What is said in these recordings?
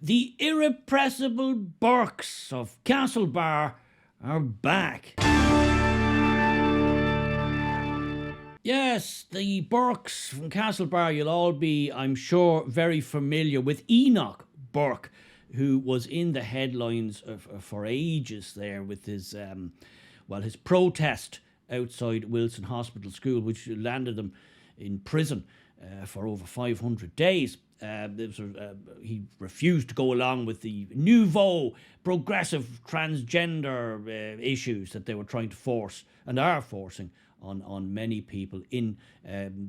The irrepressible Burkes of Castlebar are back. Yes, the Burkes from Castlebar, you'll all be, I'm sure, very familiar with Enoch Burke, who was in the headlines for ages there with his protest outside Wilson Hospital School, which landed him in prison for over 500 days. He refused to go along with the nouveau progressive transgender issues that they were trying to force and are forcing on many people in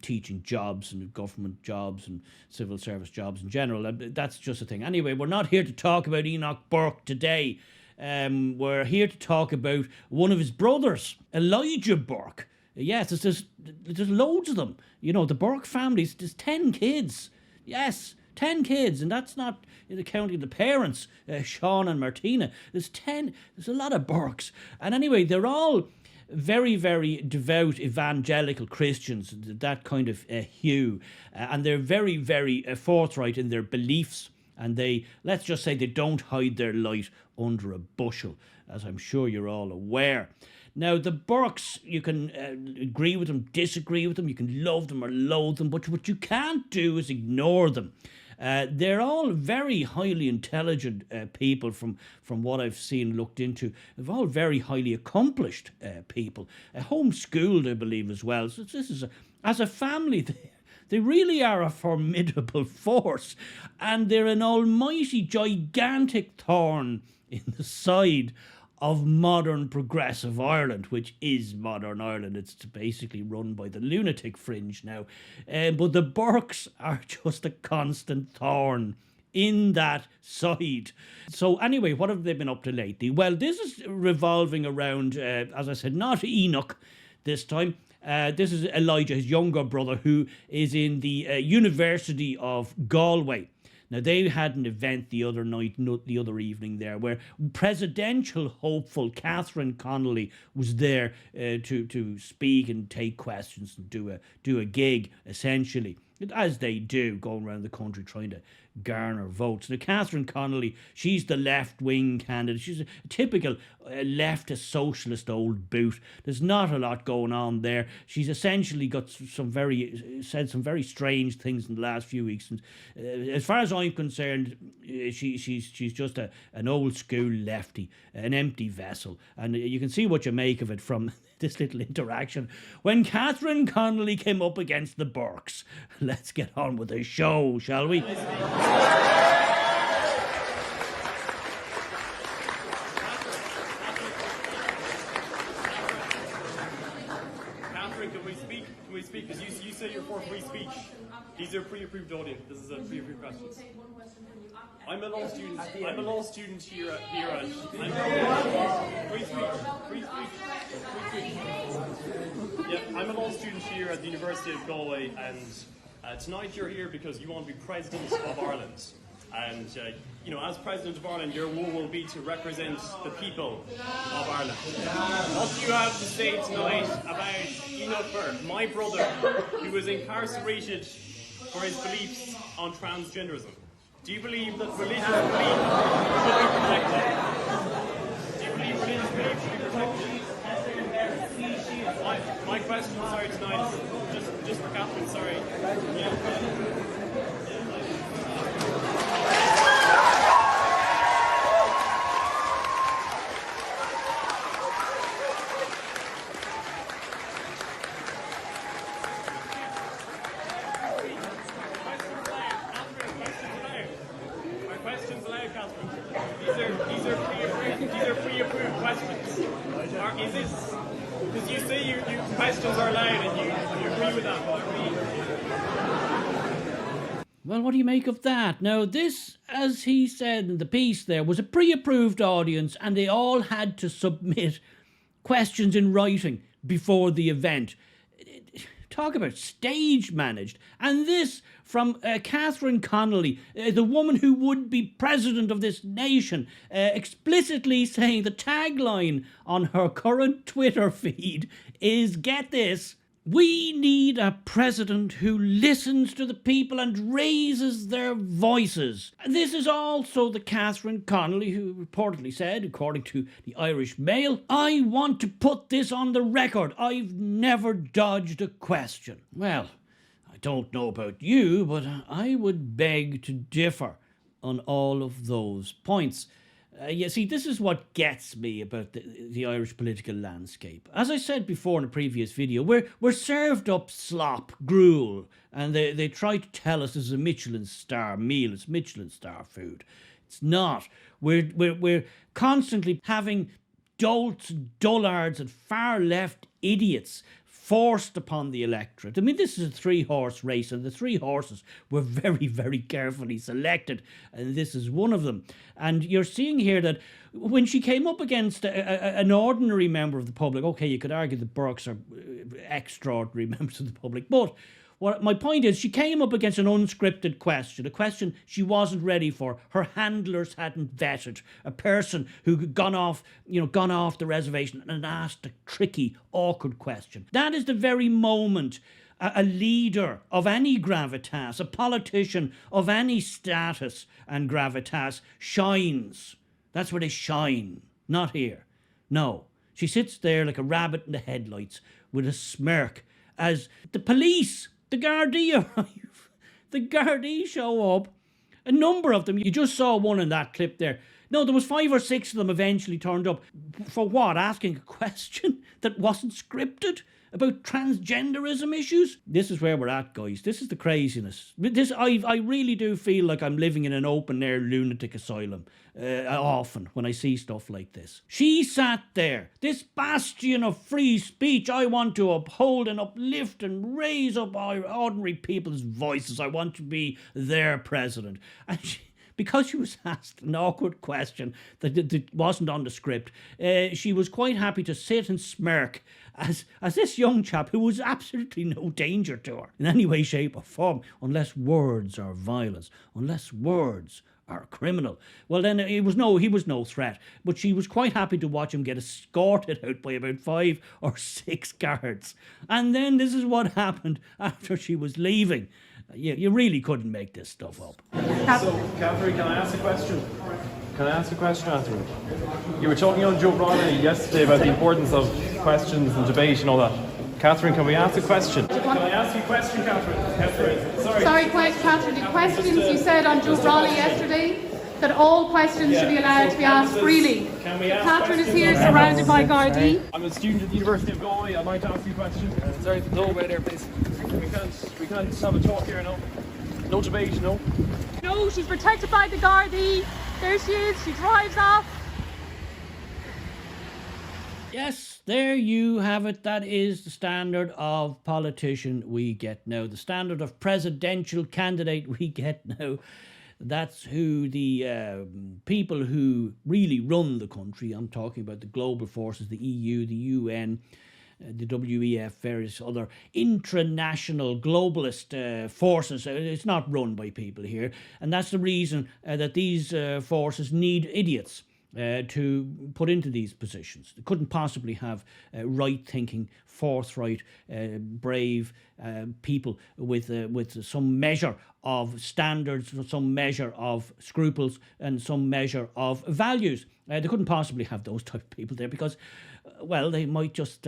teaching jobs and government jobs and civil service jobs in general. That's just a thing. Anyway, we're not here to talk about Enoch Burke today. We're here to talk about one of his brothers, Elijah Burke. Yes, there's loads of them. You know, the Burke families, there's 10 kids. Yes, 10 kids, and that's not counting the parents, Sean and Martina. There's a lot of Burkes. And anyway, they're all very, very devout evangelical Christians, that kind of hue. And they're very, very forthright in their beliefs. And let's just say they don't hide their light under a bushel, as I'm sure you're all aware. Now, the Burkes, you can agree with them, disagree with them, you can love them or loathe them, but what you can't do is ignore them. They're all very highly intelligent people from what I've seen, looked into. They're all very highly accomplished people. Homeschooled, I believe, as well. So this is, as a family, they really are a formidable force. And they're an almighty, gigantic thorn in the side of modern progressive Ireland, which is modern Ireland. It's basically run by the lunatic fringe now. But the Burkes are just a constant thorn in that side. So anyway, what have they been up to lately? Well, this is revolving around, as I said, not Enoch this time. This is Elijah, his younger brother, who is in the University of Galway. Now, they had an event the other evening there, where presidential hopeful Catherine Connolly was there to speak and take questions and do a gig, essentially, as they do, going around the country trying to garner votes. Now, Catherine Connolly, she's the left-wing candidate. She's a typical leftist socialist old boot. There's not a lot going on there. She's essentially said some very strange things in the last few weeks. And as far as I'm concerned, she's just an old school lefty, an empty vessel. And you can see what you make of it from this little interaction when Catherine Connolly came up against the Burkes. Let's get on with the show, shall we? Catherine, can we speak? Because you say you're for free speech. These are pre-approved audience. This is a pre-approved questions. I'm a law student. I'm a law student here at free speech. Yeah, I'm a law student here at the University of Galway, and tonight you're here because you want to be president of Ireland. And as president of Ireland, your role will be to represent the people of Ireland. What do you have to say tonight about Enoch Burke, my brother, who was incarcerated for his beliefs on transgenderism? Do you believe that religious belief should be protected? Do you believe religious belief should be protected? My question, sorry, tonight, just for Catherine, sorry. Yeah. Because you say you questions are allowed and you agree with that, but Well, what do you make of that? Now, this, as he said in the piece there, was a pre-approved audience, and they all had to submit questions in writing before the event. Talk about stage managed. And this from Catherine Connolly, the woman who would be president of this nation, explicitly saying the tagline on her current Twitter feed is, get this, We need a president who listens to the people and raises their voices. And this is also the Catherine Connolly who reportedly said, according to the Irish Mail, "I want to put this on the record. I've never dodged a question." Well, I don't know about you, but I would beg to differ on all of those points. You see, this is what gets me about the Irish political landscape. As I said before in a previous video, we're served up slop, gruel, and they try to tell us it's a Michelin star meal, it's Michelin star food. It's not. We're constantly having dolts, dullards, and far left idiots forced upon the electorate. I mean, this is a 3-horse race, and the 3 horses were very, very carefully selected, and this is one of them. And you're seeing here that when she came up against an ordinary member of the public, okay, you could argue that Burkes are extraordinary members of the public, but my point is, she came up against an unscripted question, a question she wasn't ready for. Her handlers hadn't vetted, a person who had gone off the reservation and asked a tricky, awkward question. That is the very moment a leader of any gravitas, a politician of any status and gravitas shines. That's where they shine, not here. No, she sits there like a rabbit in the headlights with a smirk as the police, the Gardaí arrive. The Gardaí show up. A number of them. You just saw one in that clip there. No, there was 5 or 6 of them eventually turned up. For what? Asking a question that wasn't scripted about transgenderism issues? This is where we're at, guys. This is the craziness. I really do feel like I'm living in an open-air lunatic asylum often when I see stuff like this. She sat there, this bastion of free speech. I want to uphold and uplift and raise up our ordinary people's voices. I want to be their president. And because she was asked an awkward question that wasn't on the script, she was quite happy to sit and smirk as this young chap who was absolutely no danger to her in any way, shape or form, unless words are violence, unless words are criminal. Well, then he was no threat, but she was quite happy to watch him get escorted out by about 5 or 6 guards. And then this is what happened after she was leaving. You really couldn't make this stuff up. So, Catherine, can I ask a question? Catherine? You were talking on Joe Brolly yesterday about the importance of questions and debate and all that. Catherine, can we ask a question? Can I ask you a question, Catherine? Sorry, Catherine, the questions you said on Joe Brolly yesterday, that all questions should be allowed to be asked freely. Catherine is here surrounded by Gardaí. I'm a student at the University of Galway. I'd like to ask you a question. Sorry, no way there, please. We can't have a talk here, no? No debate, no? No, she's protected by the Gardaí. There she is, she drives off. Yes, there you have it. That is the standard of politician we get now. The standard of presidential candidate we get now. That's who the people who really run the country, I'm talking about the global forces, the EU, the UN, the WEF, various other intranational globalist forces. It's not run by people here. And that's the reason that these forces need idiots to put into these positions. They couldn't possibly have right-thinking, forthright, brave people with some measure of standards, some measure of scruples, and some measure of values. They couldn't possibly have those type of people there because, well, they might just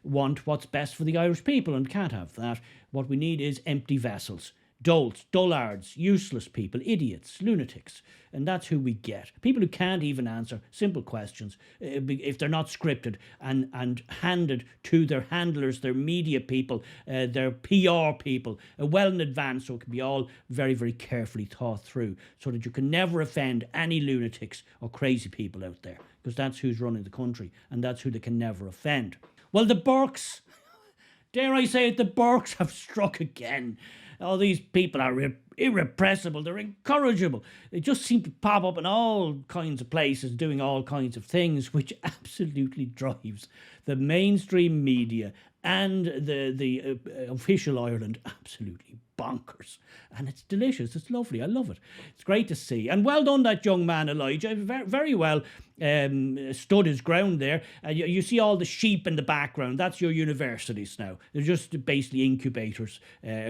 want what's best for the Irish people and can't have that. What we need is empty vessels. Dolts, dullards, useless people, idiots, lunatics. And that's who we get. People who can't even answer simple questions if they're not scripted and handed to their handlers, their media people, their PR people, well in advance, so it can be all very, very carefully thought through so that you can never offend any lunatics or crazy people out there, because that's who's running the country and that's who they can never offend. Well, the Burkes, dare I say it, the Burkes have struck again. Oh, these people are irrepressible, they're incorrigible. They just seem to pop up in all kinds of places doing all kinds of things, which absolutely drives the mainstream media and the official Ireland absolutely bonkers. And it's delicious. It's lovely. I love it. It's great to see. And well done, that young man, Elijah. Very well stood his ground there. You see all the sheep in the background. That's your universities now. They're just basically incubators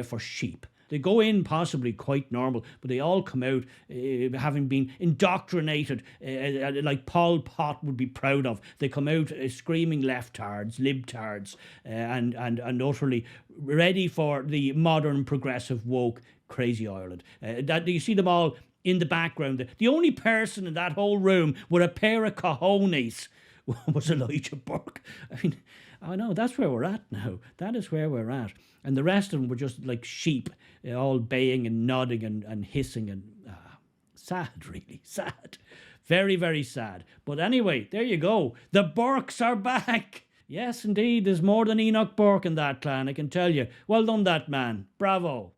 for sheep. They go in possibly quite normal, but they all come out having been indoctrinated, like Pol Pot would be proud of. They come out screaming leftards, libtards, and utterly ready for the modern, progressive, woke, crazy Ireland. That you see them all in the background. The only person in that whole room with a pair of cojones was Elijah Burke. I mean, I know, that's where we're at now. That is where we're at. And the rest of them were just like sheep, all baying and nodding and hissing and sad, really, sad. Very, very sad. But anyway, there you go. The Burkes are back. Yes, indeed, there's more than Enoch Burke in that clan, I can tell you. Well done, that man. Bravo.